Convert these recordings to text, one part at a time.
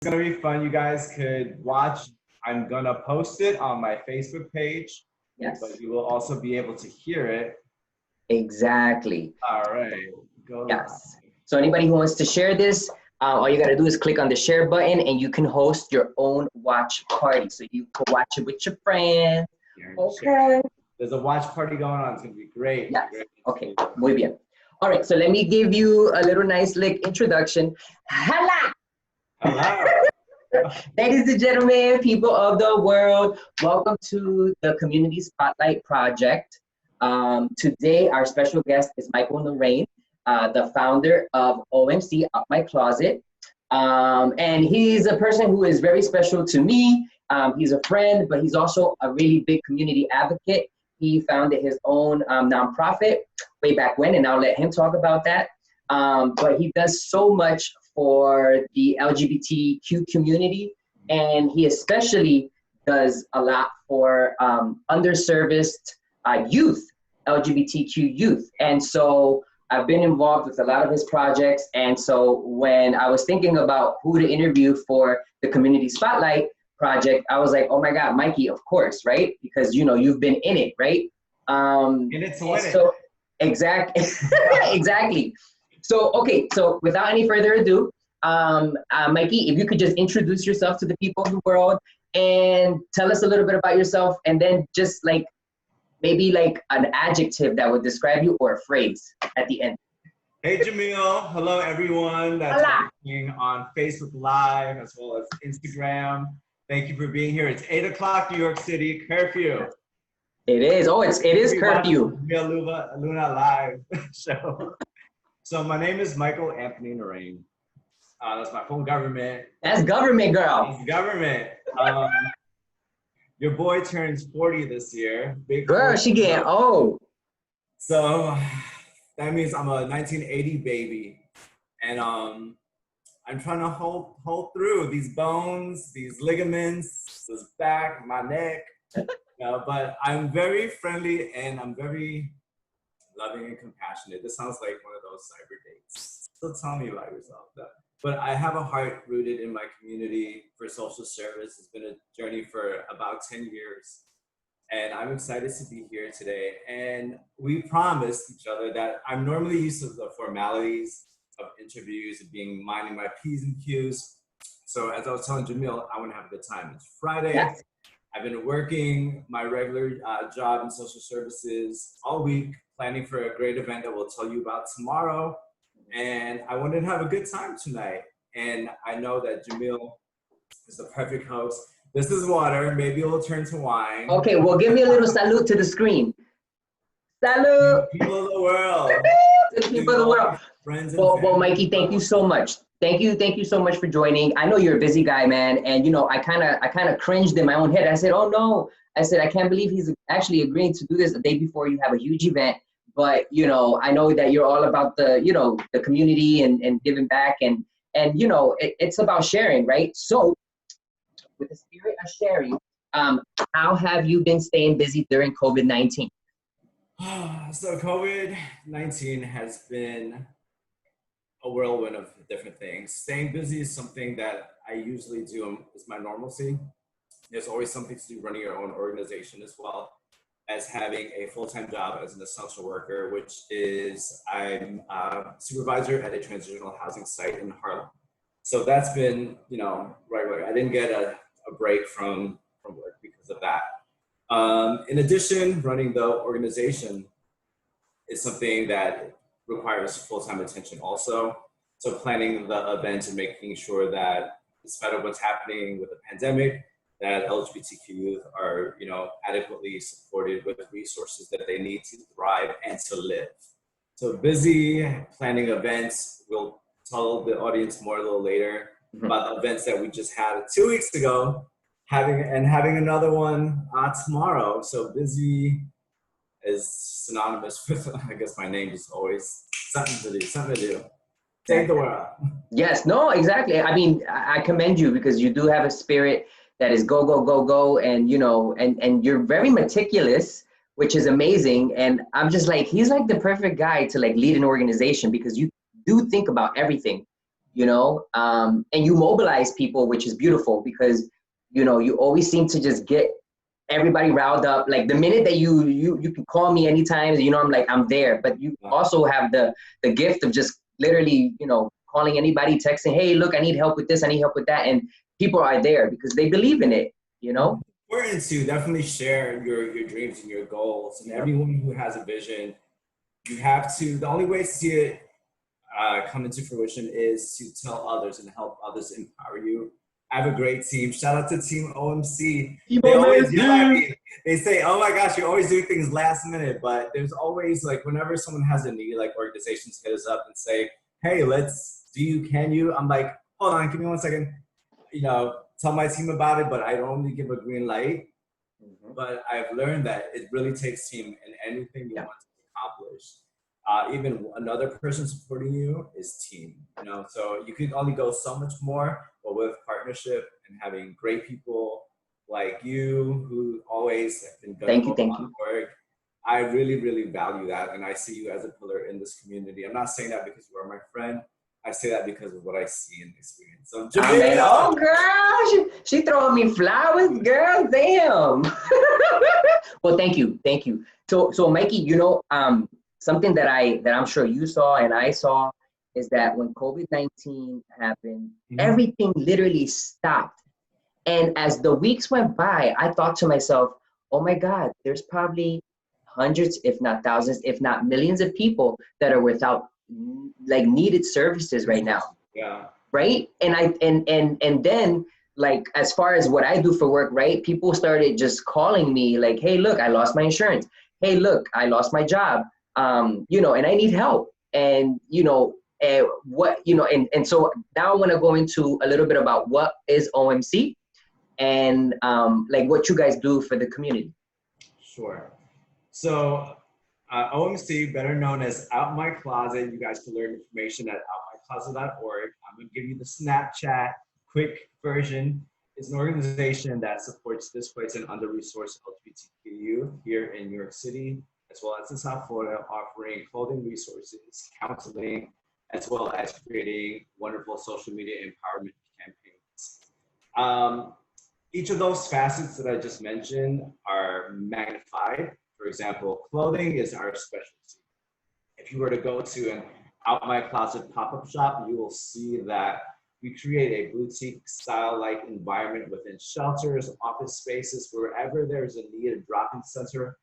gonna be fun. You guys could watch. I'm gonna post it on my Facebook page, Yes. but you will also be able to hear it. Exactly. All right, go live. Yes. So anybody who wants to share this, all you gotta do is click on the share button and you can host your own watch party. So you can watch it with your friends. Okay. There's a watch party going on. It's gonna be great. Yes. Great. Okay. Muy bien. All right. So let me give you a little nice introduction. Hello. Hello. Ladies and gentlemen, people of the world, welcome to the Community Spotlight Project. Today, our special guest is Michael Lorraine, the founder of OMC, Up My Closet. And he's a person who is very special to me. He's a friend, but he's also a really big community advocate. He founded his own nonprofit way back when, and I'll let him talk about that. But he does so much for the LGBTQ community, and he especially does a lot for underserviced youth, LGBTQ youth. And so I've been involved with a lot of his projects. And so when I was thinking about who to interview for the Community Spotlight Project, I was like, oh my God, Mikey, of course, right? Because you've been in it, right? In it to win it. So exactly. Exactly. So, okay, so without any further ado, Mikey, if you could just introduce yourself to the people of the world and tell us a little bit about yourself, and then just maybe an adjective that would describe you or a phrase at the end. Hey, Jomil. Hello, everyone that's watching on Facebook Live as well as Instagram. Thank you for being here. It's 8 o'clock, New York City, curfew. It is. Oh, it is curfew. Luna Live show. So my name is Michael Anthony Lorraine. That's my phone government. That's government, girl. That's government. Your boy turns 40 this year. Big girl, she getting old. So that means I'm a 1980 baby. And I'm trying to hold through these bones, these ligaments, this back, my neck. But I'm very friendly and I'm very loving and compassionate. This sounds like one of those cyber dates. So tell me about yourself. But I have a heart rooted in my community for social service. It's been a journey for about 10 years. And I'm excited to be here today. And we promised each other that I'm normally used to the formalities of interviews and minding my P's and Q's. So as I was telling Jomil, I want to have a good time. It's Friday. Yes. I've been working my regular job in social services all week, planning for a great event that we'll tell you about tomorrow. And I wanted to have a good time tonight. And I know that Jomil is the perfect host. This is water. Maybe it'll turn to wine. Okay, well, give me a little salute to the screen. Salute. People of the world. People of the world. Friends and well, Mikey, thank you so much. Thank you so much for joining. I know you're a busy guy, man. And I kind of cringed in my own head. I said, oh no. I said, I can't believe he's actually agreeing to do this the day before you have a huge event. But, I know that you're all about the, the community and giving back and it's about sharing, right? So with the spirit of sharing, how have you been staying busy during COVID-19? So COVID-19 has been a whirlwind of different things. Staying busy is something that I usually do. It's my normalcy. There's always something to do running your own organization as well as having a full-time job as an essential worker, which is I'm a supervisor at a transitional housing site in Harlem. So that's been, regular. I didn't get a break from work because of that. In addition, running the organization is something that requires full-time attention also. So planning the event and making sure that despite of what's happening with the pandemic, that LGBTQ youth are, adequately supported with resources that they need to thrive and to live. So busy planning events. We'll tell the audience more a little later about the events that we just had 2 weeks ago, having another one tomorrow. So busy is synonymous with, I guess my name is always something to do. Save the world. Yes, no, exactly. I mean, I commend you because you do have a spirit that is go, go, go, go. And, and you're very meticulous, which is amazing. And I'm just like, he's like the perfect guy to lead an organization because you do think about everything. you know, and you mobilize people, which is beautiful because, you know, you always seem to just get everybody riled up. Like the minute that you can call me anytime, you know, I'm like, I'm there. But you also have the gift of just literally, you know, calling anybody, texting, hey, look, I need help with this, I need help with that. And people are there because they believe in it, you know? It's important to definitely share your dreams and your goals. And everyone who has a vision, you have to, the only way to see it come into fruition is to tell others and help others empower you. I have a great team. Shout out to Team OMC. They always yell at me. They say, oh my gosh, you're always doing things last minute. But there's always, like, whenever someone has a need, like organizations hit us up and say, hey, can you? I'm like, hold on, give me 1 second. You know, tell my team about it, but I only give a green light. But I've learned that it really takes team in anything you want to accomplish. Even another person supporting you is team, you know, so you can only go so much more, but with partnership and having great people like you who always have been Thank you. work, I really, really value that. And I see you as a pillar in this community. I'm not saying that because you are my friend. I say that because of what I see and experience. So, Jomil! Oh, girl, she throwing me flowers, girl, damn. Well, thank you. So Mikey, you know, something that I'm sure you saw and I saw is that when COVID-19 happened, everything literally stopped. And as the weeks went by, I thought to myself, oh my God, there's probably hundreds, if not thousands, if not millions of people that are without like needed services right now. Yeah. Right. And then, like, as far as what I do for work, right, people started just calling me like, hey, look, I lost my insurance. Hey, look, I lost my job. You know, and I need help. And, you know, and so now I want to go into a little bit about what is OMC and like what you guys do for the community. Sure. So OMC, better known as Out My Closet. You guys can learn information at outmycloset.org. I'm going to give you the Snapchat quick version. It's an organization that supports displaced and under-resourced LGBTQ youth here in New York City, as well as in South Florida, offering clothing resources, counseling, as well as creating wonderful social media empowerment campaigns. Each of those facets that I just mentioned are magnified. For example, clothing is our specialty. If you were to go to an Out My Closet pop-up shop, you will see that we create a boutique style-like environment within shelters, office spaces, wherever there's a need, a drop-in center.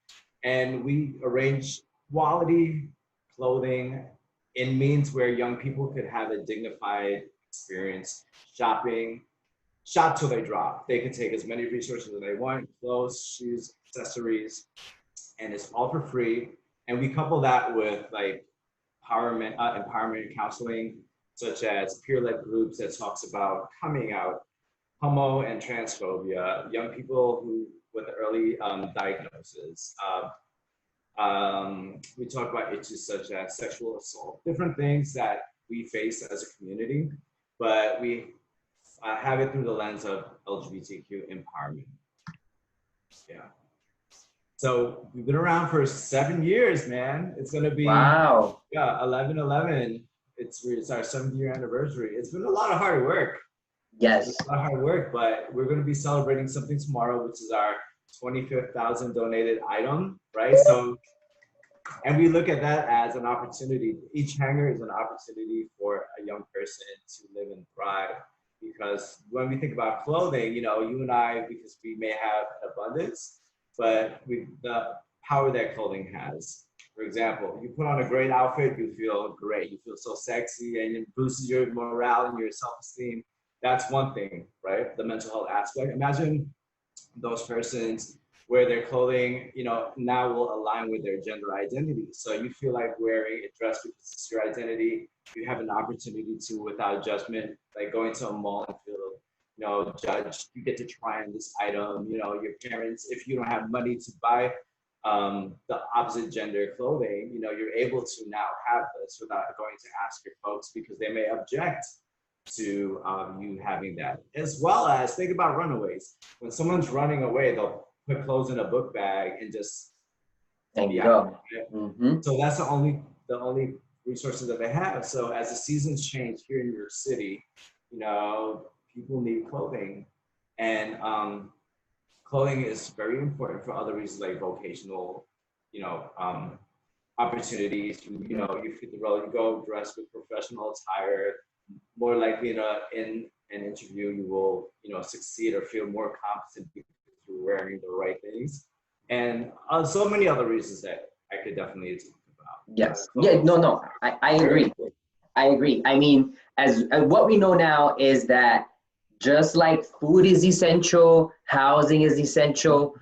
And we arrange quality clothing in means where young people could have a dignified experience shopping. Shop till they drop. They can take as many resources as they want, clothes, shoes, accessories, and it's all for free. And we couple that with like empowerment counseling, such as peer-led groups that talks about coming out, homo and transphobia, young people who with early diagnosis. We talk about issues such as sexual assault, different things that we face as a community, but we have it through the lens of LGBTQ empowerment. Yeah. So we've been around for 7 years, man. It's gonna be 11/11. It's our 7th-year anniversary. It's been a lot of hard work. Yes. It's a lot of hard work, but we're gonna be celebrating something tomorrow, which is our 25,000 donated item, right? So, and we look at that as an opportunity. Each hanger is an opportunity for a young person to live and thrive. Because when we think about clothing, you know, you and I, because we may have an abundance, but the power that clothing has. For example, you put on a great outfit, you feel great. You feel so sexy and it boosts your morale and your self-esteem. That's one thing, right? The mental health aspect. Imagine those persons where their clothing, you know, now will align with their gender identity. So you feel like wearing a dress because it's your identity. You have an opportunity to, without judgment, like going to a mall and feel, you know, judged. You get to try on this item. You know, your parents, if you don't have money to buy the opposite gender clothing, you know, you're able to now have this without going to ask your folks because they may object to you having that. As well as think about runaways. When someone's running away, they'll put clothes in a book bag and just There you go. So that's the only resources that they have. So as the seasons change here in New York City, you know, people need clothing, and clothing is very important for other reasons like vocational, you know, opportunities. You know, you fit the role, you go dressed with professional attire, more likely in an interview you will, you know, succeed or feel more confident because you're wearing the right things, and so many other reasons that I could definitely talk about. Yes. Yeah, no, I agree. I agree. I mean, as what we know now is that just like food is essential, housing is essential,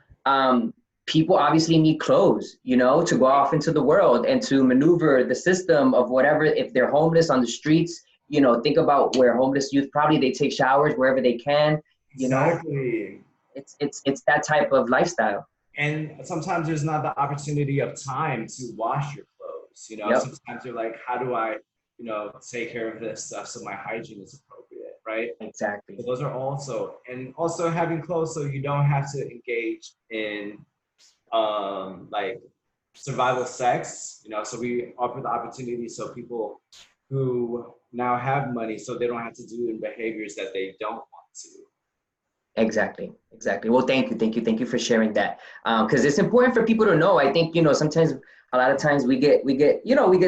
people obviously need clothes, you know, to go off into the world and to maneuver the system of whatever. If they're homeless on the streets, you know, think about where homeless youth, probably they take showers wherever they can, you know. Exactly. It's that type of lifestyle. And sometimes there's not the opportunity of time to wash your clothes. You know, Yep, sometimes you're like, how do I, you know, take care of this stuff so my hygiene is appropriate, right? exactly. So those are also, and also having clothes so you don't have to engage in like survival sex, you know, so we offer the opportunity so people who now have money so they don't have to do in behaviors that they don't want to. Exactly, exactly. Well, thank you for sharing that. Because it's important for people to know. I think, you know, sometimes, a lot of times we get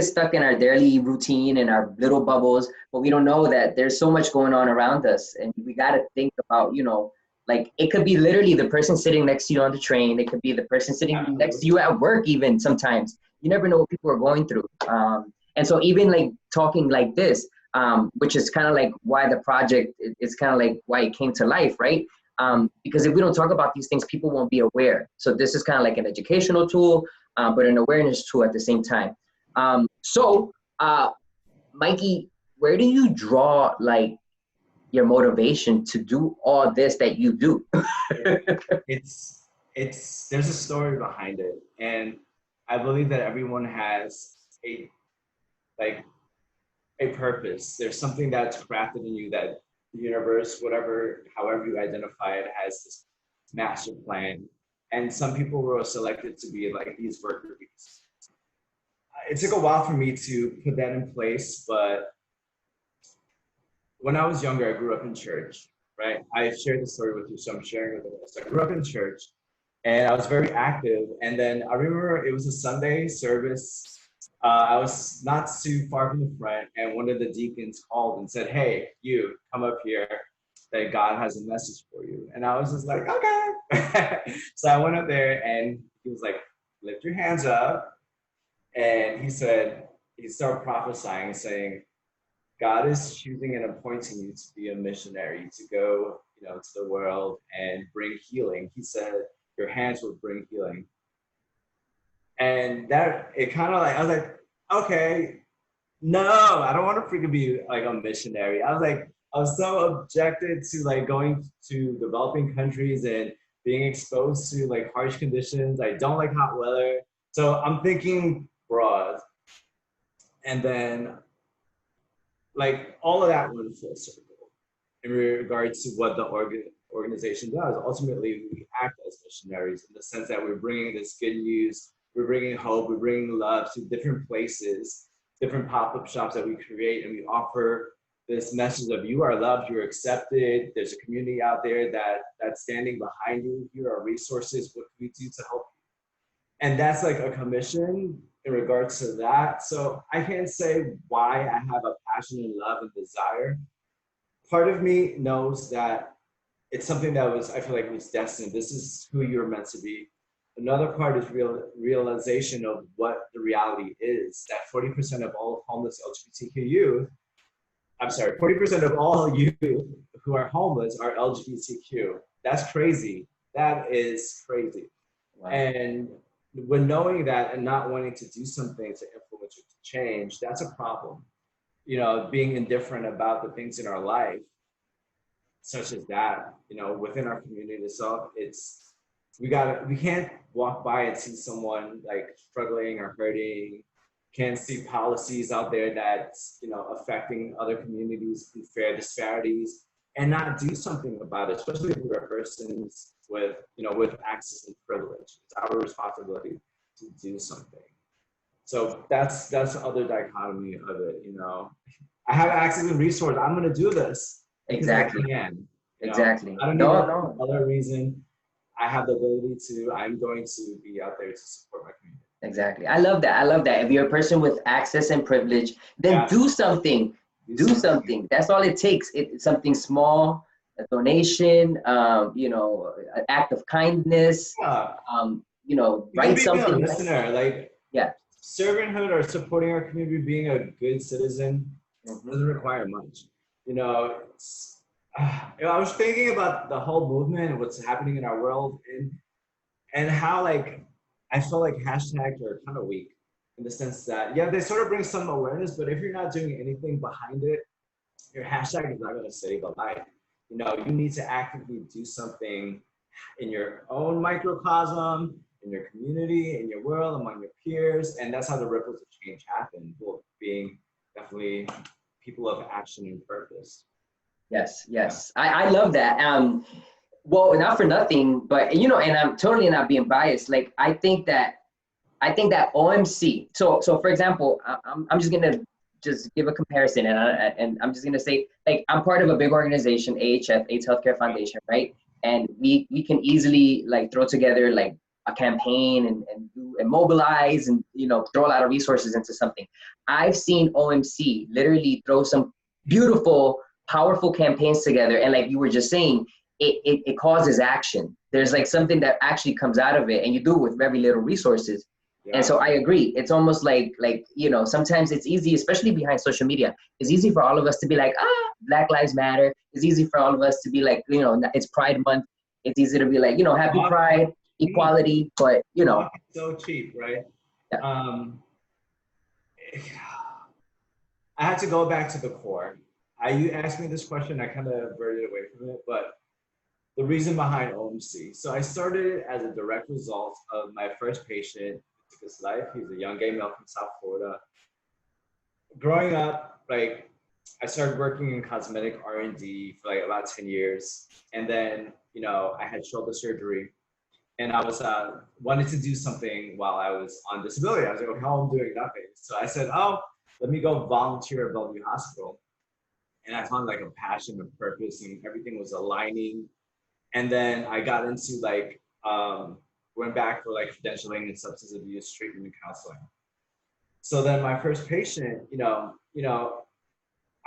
stuck in our daily routine and our little bubbles, but we don't know that there's so much going on around us, and we got to think about, you know, like it could be literally the person sitting next to you on the train. It could be the person sitting next to you at work. Even sometimes you never know what people are going through. And so even like talking like this, which is kind of like why the project is kind of like why it came to life, right? Because if we don't talk about these things, people won't be aware. So this is kind of like an educational tool, but an awareness tool at the same time. Mikey, where do you draw like your motivation to do all this that you do? it's there's a story behind it, and I believe that everyone has a like a purpose. There's something that's crafted in you that the universe, whatever, however you identify it, has this master plan. And some people were selected to be like these worker bees. It took a while for me to put that in place, but when I was younger, I grew up in church, right? I shared the story with you, so I'm sharing with you. So I grew up in church and I was very active. And then I remember it was a Sunday service. I was not too far from the front, and one of the deacons called and said, "Hey, you come up here. That God has a message for you." And I was just like, "Okay." So I went up there, and he was like, "Lift your hands up." And he started prophesying, saying, God is choosing and appointing you to be a missionary, to go, you know, to the world and bring healing. He said, your hands will bring healing. And that, it kind of like, I was like, okay, no, I don't want to freaking be like a missionary. I was so objected to like going to developing countries and being exposed to like harsh conditions. I don't like hot weather. So I'm thinking broad. And then like all of that went full circle in regards to what the organization does. Ultimately, we act as missionaries in the sense that we're bringing this good news, we're bringing hope, we're bringing love to different places, different pop-up shops that we create, and we offer this message of you are loved, you're accepted, there's a community out there that's standing behind you, here are resources, what can we do to help you? And that's like a commission in regards to that. So I can't say why I have a passion and love and desire. Part of me knows that it's something that was, I feel like, was destined. This is who you're meant to be. Another part is realization of what the reality is, that 40% of all homeless LGBTQ youth, 40% of all youth who are homeless are LGBTQ. That's crazy. That is crazy. Wow. And when knowing that and not wanting to do something to influence or to change, that's a problem. You know, being indifferent about the things in our life, such as that, you know, within our community. So we can't walk by and see someone like struggling or hurting, can't see policies out there that's, you know, affecting other communities, unfair disparities, and not do something about it, especially if we're persons with, you know, with access and privilege. It's our responsibility to do something. So that's the other dichotomy of it, you know. I have access and resource. I'm gonna do this because I Exactly. can, you know. Exactly. I don't need No, no no. other reason. I have the ability to. I'm going to be out there to support my community. Exactly. I love that. I love that. If you're a person with access and privilege, then Yes, do something. do Do something. something. That's all it takes. It's something small, a donation, you know, an act of kindness, Yeah, you know, even write being a something nice. listener, like Yeah. servanthood or supporting our community, being a good citizen Hmm. doesn't require much. You know, you know, I was thinking about the whole movement and what's happening in our world, and how like I feel like hashtags are kind of weak in the sense that yeah, they sort of bring some awareness, but if you're not doing anything behind it, your hashtag is not going to save a life. You know, you need to actively do something in your own microcosm, in your community, in your world, among your peers, and that's how the ripples of change happen. Well, being definitely people of action and purpose. Yes, Yeah. yes. I love that. Well, not for nothing, but you know, and I'm totally not being biased. Like I think that OMC. So for example, I'm just gonna just give a comparison, and I'm just gonna say like I'm part of a big organization, AHF, AIDS Healthcare Foundation, right? And we can easily like throw together like a campaign and mobilize and you know throw a lot of resources into something. I've seen OMC literally throw some beautiful, powerful campaigns together, and like you were just saying, it causes action. There's like something that actually comes out of it, and you do it with very little resources. And Yeah. so I agree. It's almost like you know, sometimes it's easy, especially behind social media. It's easy for all of us to be like, Black Lives Matter. It's easy for all of us to be like, you know, it's Pride Month. It's easy to be like, you know, Happy Pride, equality. But you know, Talk is so cheap, right? yeah. Um, I had to go back to the core. You asked me this question, I kind of averted away from it, but the reason behind OMC. So I started as a direct result of my first patient who took his life. He's a young gay male from South Florida. Growing up, like I started working in cosmetic R&D for like about 10 years. And then, you know, I had shoulder surgery and I was wanted to do something while I was on disability. I was like, okay, how I'm doing nothing. So I said, oh, let me go volunteer at Bellevue Hospital. And I found like a passion and purpose and everything was aligning. And then I got into like, went back for like credentialing and substance abuse treatment and counseling. So then my first patient,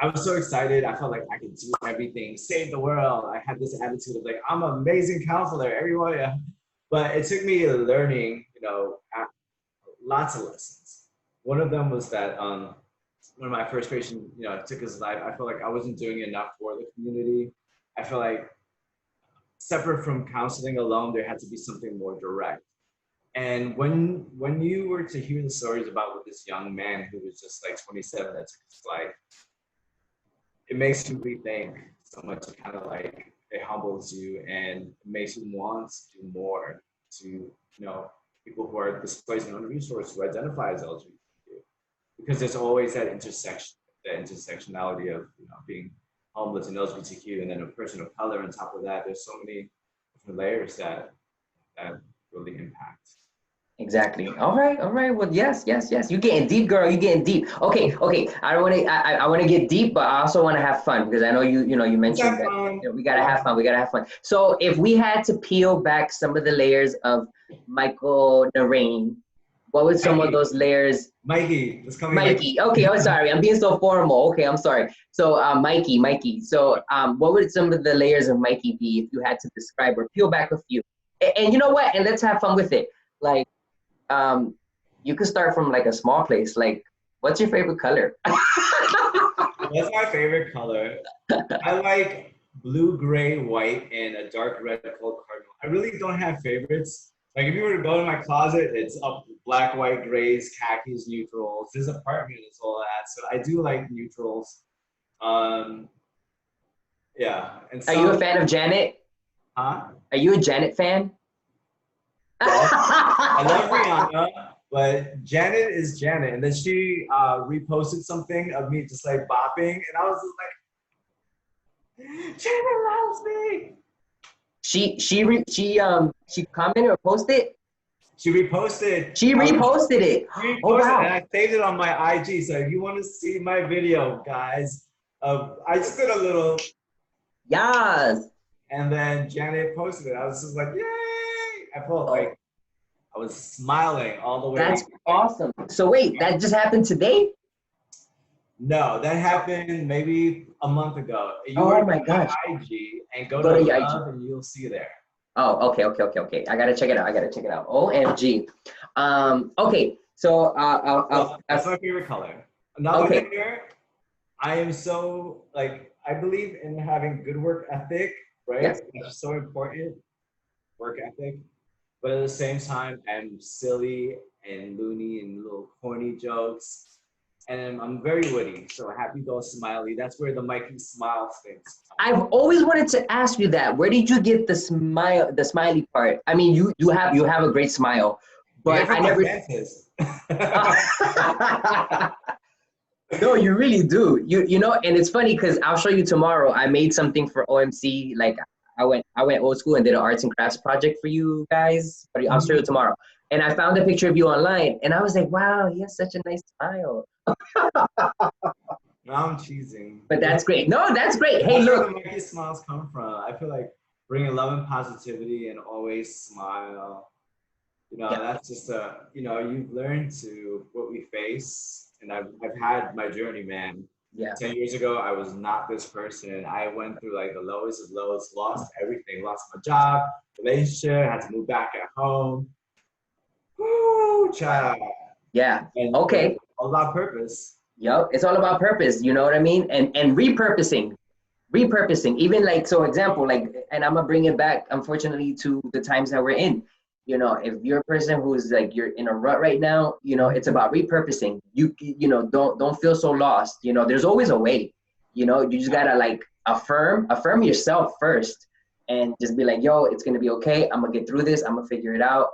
I was so excited. I felt like I could do everything, save the world. I had this attitude of like, I'm an amazing counselor, everyone. Yeah. But it took me learning, lots of lessons. One of them was that when my first patient, took his life, I felt like I wasn't doing enough for the community. I felt like separate from counseling alone, there had to be something more direct. And when you were to hear the stories about with this young man who was just like 27 that took his life, it makes you rethink so much. It kind of like it humbles you and makes you want to do more to people who are displaced and under-resourced who identify as LGBTQ, because there's always that intersectionality of being homeless and LGBTQ, and then a person of color on top of that. There's so many different layers that really impact. Exactly. All right. All right. Well, yes, yes, yes. You getting deep, girl. You getting deep. Okay. Okay. I don't want to. I want to get deep, but I also want to have fun because I know you Let's mentioned have that fun. we gotta have fun. We gotta have fun. So if we had to peel back some of the layers of Michael Narain, what would some of Mikey, those layers? Mikey, let's call me Mikey. Mikey. Okay. Oh, sorry. I'm being so formal. Okay. I'm sorry. So Mikey. So what would some of the layers of Mikey be if you had to describe or peel back a few? And you know what? And let's have fun with it. Like um, you could start from like a small place. Like, what's your favorite color? What's my favorite color? I like blue, gray, white, and a dark red called cardinal. I really don't have favorites. Like if you were to go in my closet, it's up black, white, grays, khakis, neutrals. This apartment is all that. So I do like neutrals. Um, yeah. And Are you a some, fan of Janet? huh? Are you a Janet fan? Yes. I love Rihanna, but Janet is Janet. And then she reposted something of me just like bopping, and I was just like, Janet loves me. She commented or posted? She reposted. She reposted it. Oh, Reposted, and wow. I saved it on my IG. So if you want to see my video, guys, I just did a little, Yes. and then Janet posted it. I was just like, yay! I felt Oh, like I was smiling all the way. that's awesome. So wait, that just happened today? No, that happened maybe a month ago. You Oh were my to my gosh. IG and go Go to to your IG. love, and you'll see there. Oh, okay. I gotta check it out. OMG. Okay. So Well, that's my favorite color. Another okay. thing here, I am so like I believe in having good work ethic, right? Yes. It's so important, work ethic. But at the same time, I'm silly and loony and little corny jokes. And I'm very witty. So happy go smiley. That's where the Mikey smile things come I've always wanted to ask you that. Where did you get the smiley part? I mean, you have a great smile, from. but Get I from my never. dentist. No, you really do. You know, and it's funny because I'll show you tomorrow. I made something for OMC. Like I went old school and did an arts and crafts project for you guys. But I'll show you tomorrow. And I found a picture of you online, and I was like, wow, he has such a nice smile. Now I'm cheesing. But that's great. No, that's great. Hey, That's where look. the Mikey smiles come from. I feel like bringing love and positivity and always smile. You know, Yeah. that's just you've learned to what we face. And I've had my journey, man. Yeah. 10 years ago, I was not this person. I went through like the lowest of lows, lost everything, lost my job, relationship, had to move back at home. Woo, child. Yeah. And Okay. all about purpose. Yep. It's all about purpose. You know what I mean? And repurposing. Even like, so example, like, and I'm gonna bring it back, unfortunately, to the times that we're in. You know, if you're a person who's like, you're in a rut right now, you know, it's about repurposing. You know, don't feel so lost. You know, there's always a way. You know, you just gotta like affirm yourself first, and just be like, yo, it's gonna be okay. I'm gonna get through this. I'm gonna figure it out.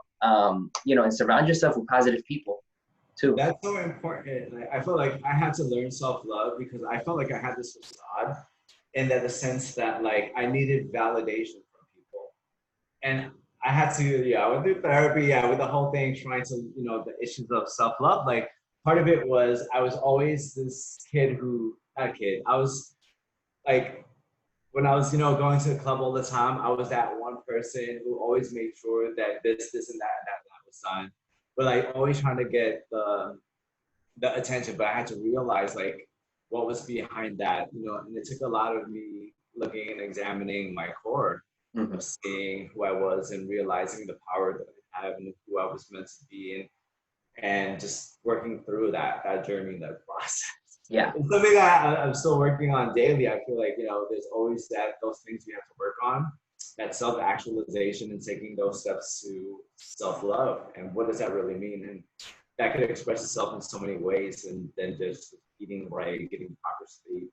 You know, and surround yourself with positive people too. That's so important. I feel like I had to learn self-love because I felt like I had this facade in that the sense that like I needed validation from people. And I had to, I went through therapy, with the whole thing, trying to, the issues of self-love. Like part of it was I was always this kid who, not a kid, I was like, when I was, going to the club all the time, I was that one person who always made sure that this and that was done. But like always trying to get the attention, but I had to realize like what was behind that, and it took a lot of me looking and examining my core of seeing who I was and realizing the power that I have and who I was meant to be and just working through that journey, that process. Yeah. It's something that I'm still working on daily. I feel like, there's always those things we have to work on, that self-actualization and taking those steps to self-love. And what does that really mean? And that could express itself in so many ways, and then just eating right, getting proper sleep,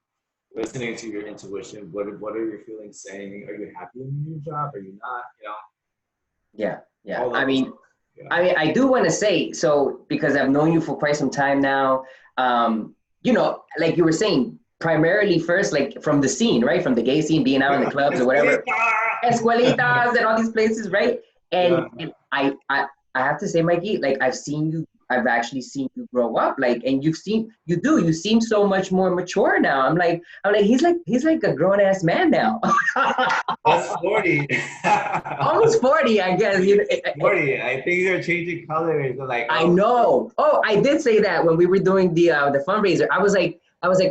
listening to your intuition. What are your feelings saying? Are you happy in your job? Are you not? Yeah. I mean, I do want to say, so because I've known you for quite some time now, like you were saying, primarily first, like from the scene, right? From the gay scene, being out in the clubs or whatever, escuelitas and all these places, right? And I have to say, Mikey, like I've actually seen you grow up, like, and you seem so much more mature now. I'm like, he's like a grown ass man now. That's 40. Almost 40, I guess. 40. I think they're changing colors. Like, I know. Oh, I did say that when we were doing the fundraiser. I was like,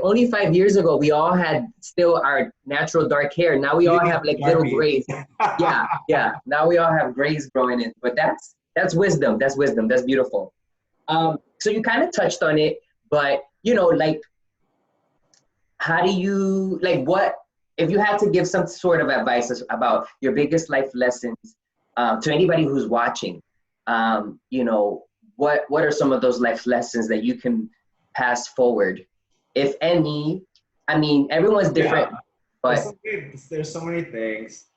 only 5 years ago, we all had still our natural dark hair. Now we all have like little grays. Yeah. Now we all have grays growing in. But that's wisdom. That's beautiful. So you kind of touched on it, but like, how do you, like, what, if you had to give some sort of advice about your biggest life lessons to anybody who's watching, what are some of those life lessons that you can pass forward, if any? I mean, everyone's different, but there's so many things.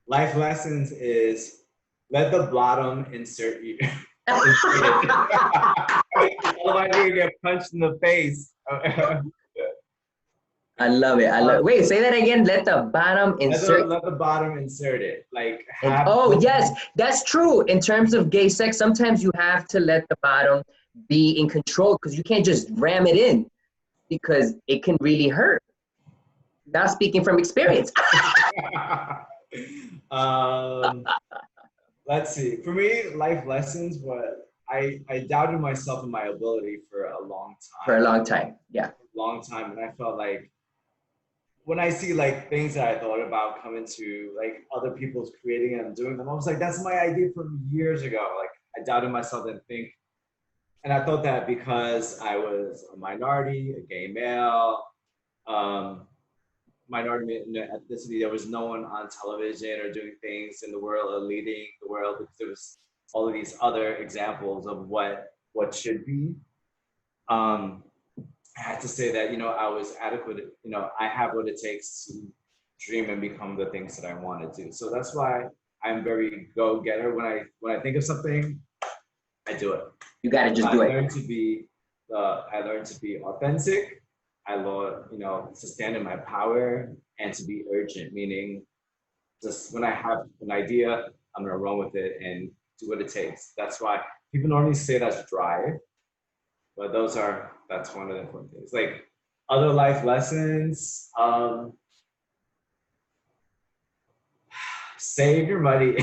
Life lessons is let the bottom insert you. Otherwise, you're gonna get punched in the face. I love it. I love it. Wait, say that again. Let the bottom insert. Let the bottom insert it. Like And have. oh yes, that's true. In terms of gay sex, sometimes you have to let the bottom be in control because you can't just ram it in because it can really hurt. Not speaking from experience. um, let's see. For me, life lessons. What I doubted myself and my ability for a long For a time. long time. Yeah. Long time, and I felt like when I see like things that I thought about coming to like other people's creating and doing them, I was like, that's my idea from years ago. Like I doubted myself and think, and I thought that because I was a minority, a gay male, um, minority in ethnicity, there was no one on television or doing things in the world or leading the world because there was all of these other examples of what should be. Um, I had to say that, I was adequate, I have what it takes to dream and become the things that I want to do. So that's why I'm very go-getter. When I think of something, I do it. You got to just do it. I learned to be authentic. I learned, to stand in my power and to be urgent, meaning just when I have an idea, I'm gonna run with it and do what it takes. That's why people normally say that's drive, but that's one of the important things. Like other life lessons, save your money.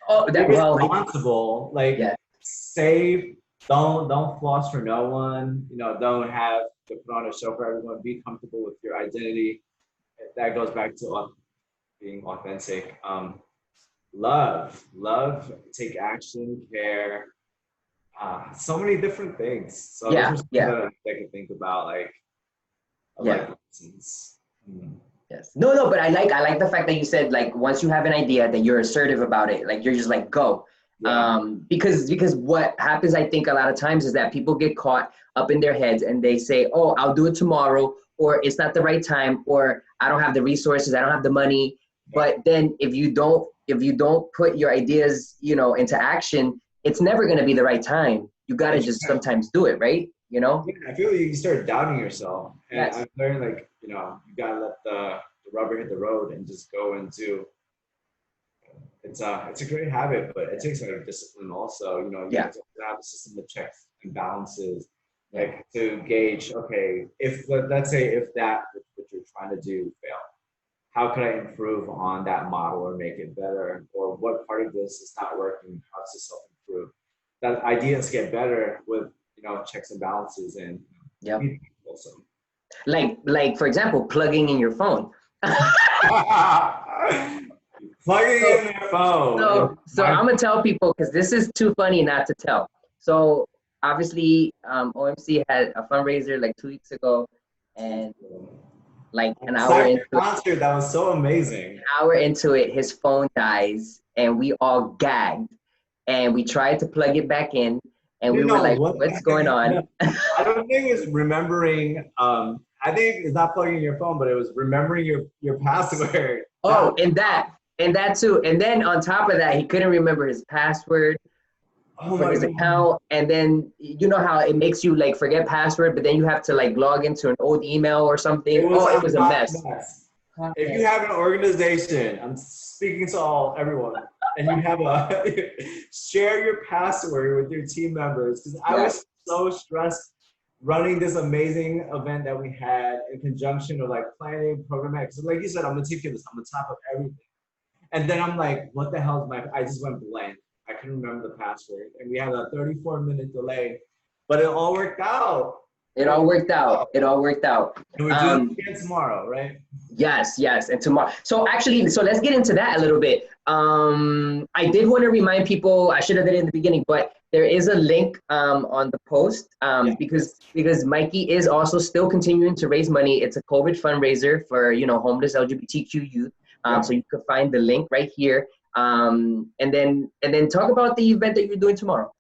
Oh, Be that well, responsible. Like yeah. save. Don't floss for no one. Don't have to put on a show for everyone. Be comfortable with your identity. That goes back to being authentic. Love, take action, care. So many different things. So those Yeah, are some yeah. that I can think about, like Yeah. lessons. Yes. No, but I like the fact that you said like once you have an idea that you're assertive about it, like you're just like go. Yeah. Because what happens I think a lot of times is that people get caught up in their heads and they say, "Oh, I'll do it tomorrow," or "It's not the right time," or "I don't have the resources, I don't have the money." But then if you don't put your ideas, into action, it's never going to be the right time. You got to just sometimes do it, right? Yeah, I feel like you start doubting yourself, and Yes. I've learned like you gotta let the rubber hit the road and just go into. It's a great habit, but it takes like discipline also. You Yeah. have to have a system of checks and balances, Yeah. like to gauge. Okay, if let's say if what you're trying to do fail, how can I improve on that model or make it better, or what part of this is not working? How to self improve? That ideas get better with checks and balances and Yeah. also. Like for example, plugging in your phone. Plugging So, in their phone. so I'm gonna tell people because this is too funny not to tell. So obviously, OMC had a fundraiser like 2 weeks ago, and like an hour Second into it, concert that was so amazing. his phone dies, and we all gagged, and we tried to plug it back in, and You we were know like, what? "What's going on?" I don't think it was remembering. I think it's not plugging your phone, but it was remembering your password. Oh, and that too, and then on top of that, he couldn't remember his password Oh for my his god. account, and then you know how it makes you like forget password, but then you have to like log into an old email or something. It was Oh, a it was a hot mess. mess. If you have an organization, I'm speaking to everyone, and you have share your password with your team members because I Yeah. was so stressed running this amazing event that we had in conjunction with like planning, programming. So like you said, I'm meticulous. I'm on top of everything. And then I'm like, what the hell is I just went blank. I couldn't remember the password. And we had a 34-minute delay, but it all worked out. It all worked out. It all worked out. And we're doing it again tomorrow, right? Yes, and tomorrow. So actually, so let's get into that a little bit. I did want to remind people. I should have did it in the beginning, but there is a link on the post because Mikey is also still continuing to raise money. It's a COVID fundraiser for homeless LGBTQ youth. So you can find the link right here. And then talk about the event that you're doing tomorrow.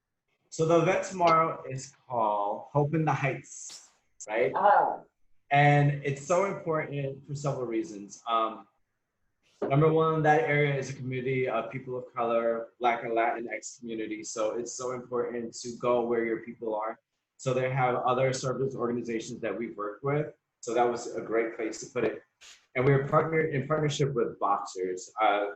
So the event tomorrow is called Hope in the Heights, right? Ah. And it's so important for several reasons. Number one, that area is a community of people of color, Black and Latinx community. So it's so important to go where your people are. So they have other service organizations that we've worked with So that was a great place to put it. And we were partnered in partnership with Boxers,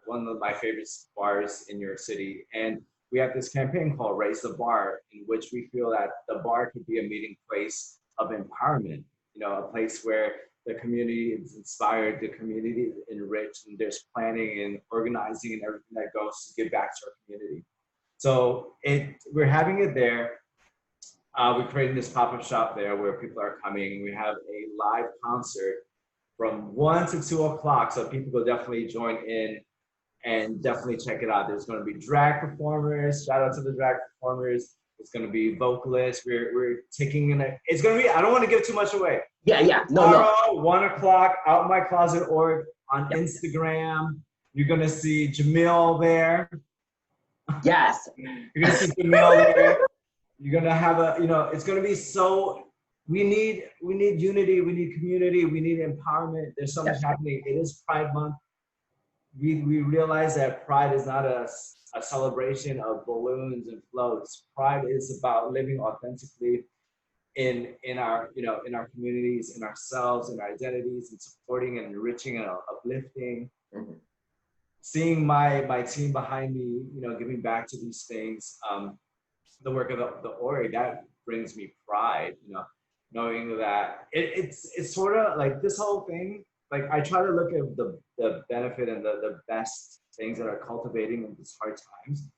one of my favorite bars in New York City. And we have this campaign called Raise the Bar, in which we feel that the bar could be a meeting place of empowerment, you know, a place where the community is inspired, the community is enriched, and there's planning and organizing and everything that goes to give back to our community. So we're having it there. We're creating this pop-up shop there where people are coming. We have a live concert from 1 to 2 o'clock, so people will definitely join in and definitely check it out. There's going to be drag performers. Shout out to the drag performers. It's going to be vocalists. We're taking in it's going to be, I don't want to give too much away. Yeah. Tomorrow, 1 o'clock, Out My Closet org on Yep. Instagram. You're going to see Jomil there. Yes. You're going to see Jomil there. You're going to have it's going to be so, we need unity, we need community, we need empowerment. There's so much happening. It is Pride Month. We realize that Pride is not a celebration of balloons and floats. Pride is about living authentically in our communities, in ourselves, in our identities, and supporting and enriching and uplifting. Mm-hmm. Seeing my team behind me, giving back to these things, the work of the org, that brings me pride. Knowing that it's sort of like this whole thing. Like I try to look at the benefit and the best things that are cultivating in these hard times,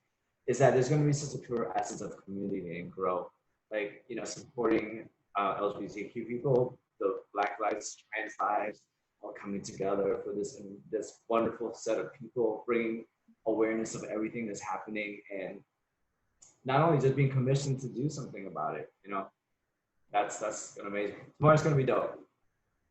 is that there's going to be such a pure essence of community and growth. Like, supporting LGBTQ people, the Black lives, trans lives, all coming together for this wonderful set of people, bringing awareness of everything that's happening, and not only just being commissioned to do something about it. That's gonna amazing. Tomorrow's gonna be dope.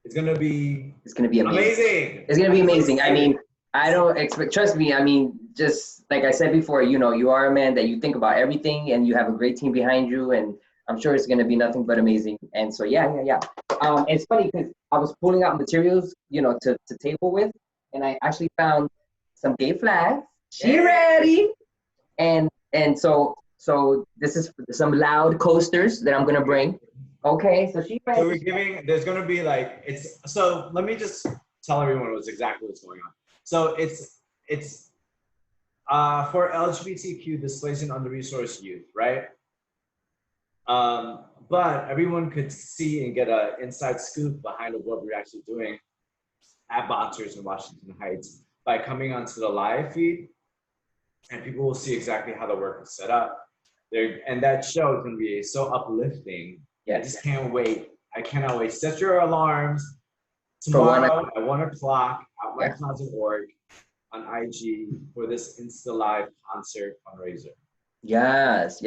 It's gonna be amazing. It's gonna be amazing. I mean, I don't expect, trust me, I mean, just like I said before, you are a man that you think about everything and you have a great team behind you, and I'm sure it's gonna be nothing but amazing. And so yeah. It's funny because I was pulling out materials, to table with, and I actually found some gay flags. She ready. And so this is some loud coasters that I'm gonna bring. Okay, so she ready. So there's gonna be so let me just tell everyone exactly what's going on. So it's for LGBTQ displaced and under-resourced youth, right? But everyone could see and get an inside scoop behind what we're actually doing at Boxers in Washington Heights by coming onto the live feed, and people will see exactly how the work is set up. And that show is going to be so uplifting. Yeah, I just can't wait. I cannot wait. Set your alarms tomorrow at 1 o'clock at My Closet org on IG for this Insta Live concert fundraiser. Yes.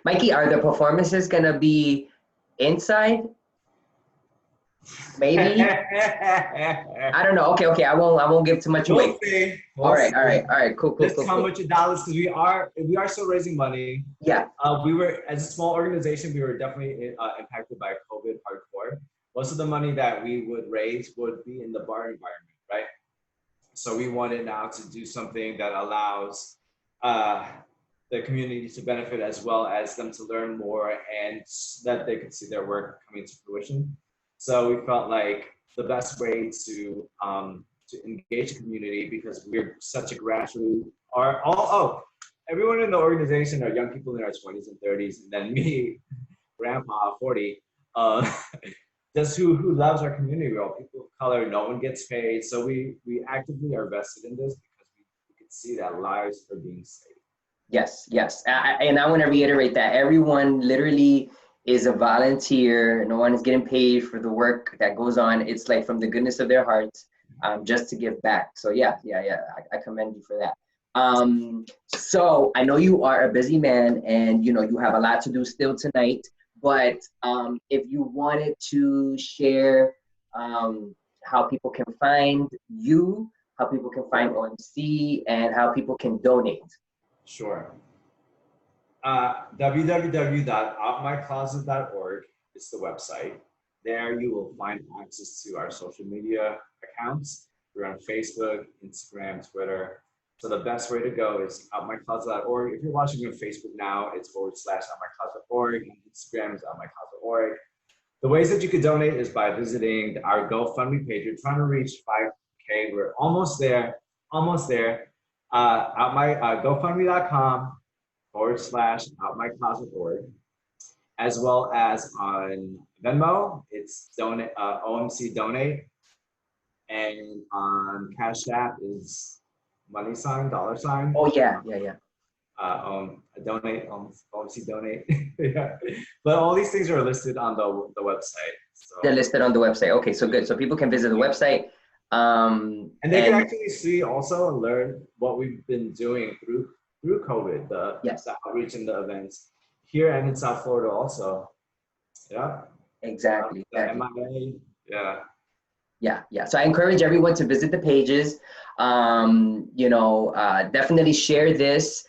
Mikey, are the performances gonna be inside? Maybe. I don't know. Okay. I won't give too much away. All right. Cool. Just come with your dollars, because we are still raising money. Yeah. We were, as a small organization, we were definitely impacted by COVID hardcore. Most of the money that we would raise would be in the bar environment, right? So we wanted now to do something that allows the community to benefit, as well as them to learn more and that they could see their work coming to fruition. So we felt like the best way to engage the community, because we're such a grassroots, everyone in the organization are young people in our 20s and 30s, and then me, grandpa, 40, just who loves our community. We're all people of color, no one gets paid. So we actively are vested in this because we can see that lives are being saved. Yes. And I want to reiterate that everyone literally is a volunteer. No one is getting paid for the work that goes on. It's like from the goodness of their hearts, just to give back. So yeah. I commend you for that. So I know you are a busy man, and you have a lot to do still tonight. But if you wanted to share how people can find you, how people can find OMC, and how people can donate. Sure. www.outmycloset.org is the website. There you will find access to our social media accounts. We're on Facebook, Instagram, Twitter. So the best way to go is outmycloset.org. If you're watching on Facebook now, it's /outmycloset.org. Instagram is outmycloset.org. The ways that you could donate is by visiting our GoFundMe page. We're trying to reach 5K. We're almost there, almost there. At my GoFundMe.com/outmycloset.org, as well as on Venmo, it's donate OMC Donate, and on Cash App is $, Oh yeah, yeah, yeah. Donate, OMC Donate. Yeah. But all these things are listed on the website. So. They're listed on the website. Okay, so good. So people can visit the website. And they can actually see also and learn what we've been doing through COVID, the outreach and the events here and in South Florida also. Yeah. Exactly. MIA. Yeah. Yeah. So I encourage everyone to visit the pages. Definitely share this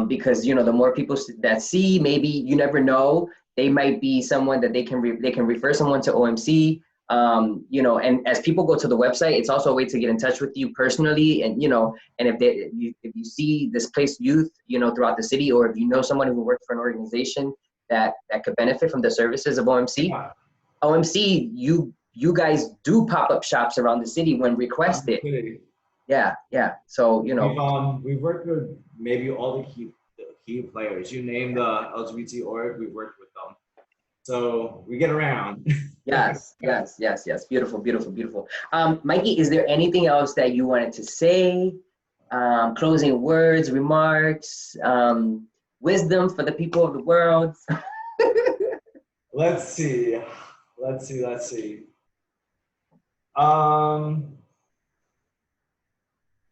because the more people that see, maybe you never know, they might be someone that they can refer someone to OMC. And as people go to the website, it's also a way to get in touch with you personally. And if you see displaced youth, throughout the city, or if you know someone who works for an organization that could benefit from the services of OMC, OMC, you guys do pop-up shops around the city when requested. Yeah. So we've worked with maybe all the key players. You name the LGBT org, we've worked with them. So we get around. Yes. Beautiful. Mikey, is there anything else that you wanted to say? Closing words, remarks, wisdom for the people of the world? Let's see.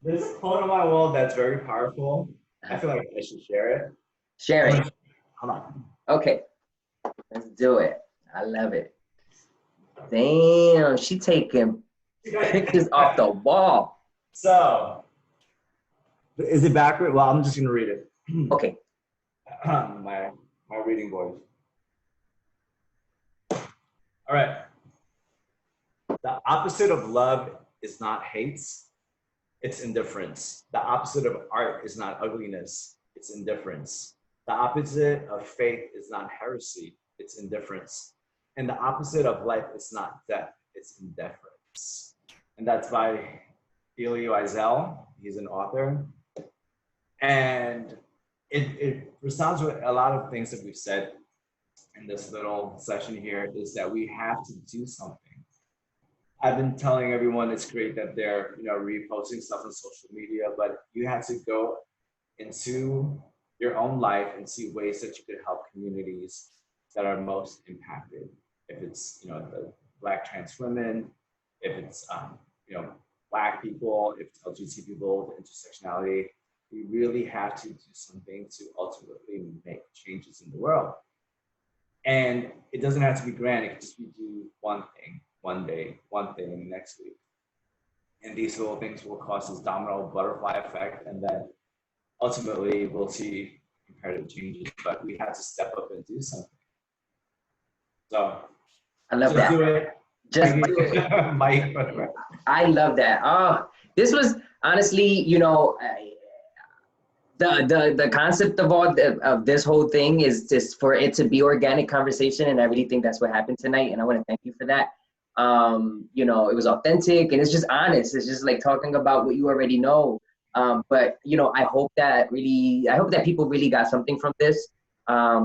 This quote on my wall that's very powerful. I feel like I should share it. Share it. Hold on. Okay. Let's do it. I love it. Damn, she taking pictures off the wall. So, is it backward? Well, I'm just gonna read it. Okay. my reading voice. All right. The opposite of love is not hate, it's indifference. The opposite of art is not ugliness, it's indifference. The opposite of faith is not heresy, it's indifference. And the opposite of life is not death, it's indifference. And that's by Elie Wiesel. He's an author. And it resounds with a lot of things that we've said in this little session here, is that we have to do something. I've been telling everyone it's great that they're reposting stuff on social media, but you have to go into your own life and see ways that you could help communities that are most impacted. If it's the Black trans women, if it's Black people, if it's LGBT people, the intersectionality, we really have to do something to ultimately make changes in the world. And it doesn't have to be grand. It could just be do one thing, one day, one thing next week. And these little things will cause this domino butterfly effect. And then ultimately we'll see comparative changes, but we have to step up and do something. So I love that. Do it. Just do it. Mike. I love that. Oh, this was honestly, the concept of of this whole thing is just for it to be organic conversation, and I really think that's what happened tonight, and I want to thank you for that. It was authentic and it's just honest. It's just like talking about what you already know. But I hope that people really got something from this,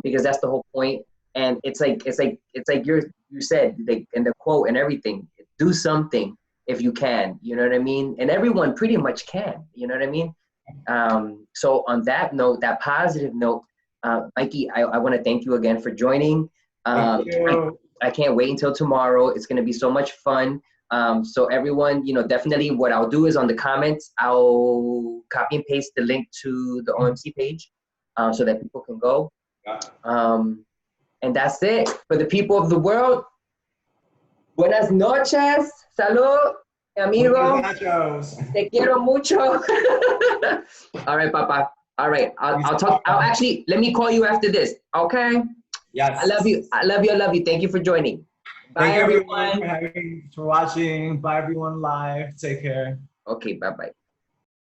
because that's the whole point. And it's like you said, like in the quote and everything, do something if you can, you know what I mean? And everyone pretty much can, you know what I mean? So on that note, that positive note, Mikey, I want to thank you again for joining. Thank you. I can't wait until tomorrow. It's going to be so much fun. So everyone, definitely what I'll do is on the comments, I'll copy and paste the link to the OMC page so that people can go. And that's it. For the people of the world, buenas noches, salud, amigo. Te quiero mucho. All right, Papa. All right, I'll talk. Let me call you after this, okay? Yes. I love you. Thank you for joining. Bye, Thank you everyone. for watching. Bye, everyone live. Take care. Okay, bye-bye.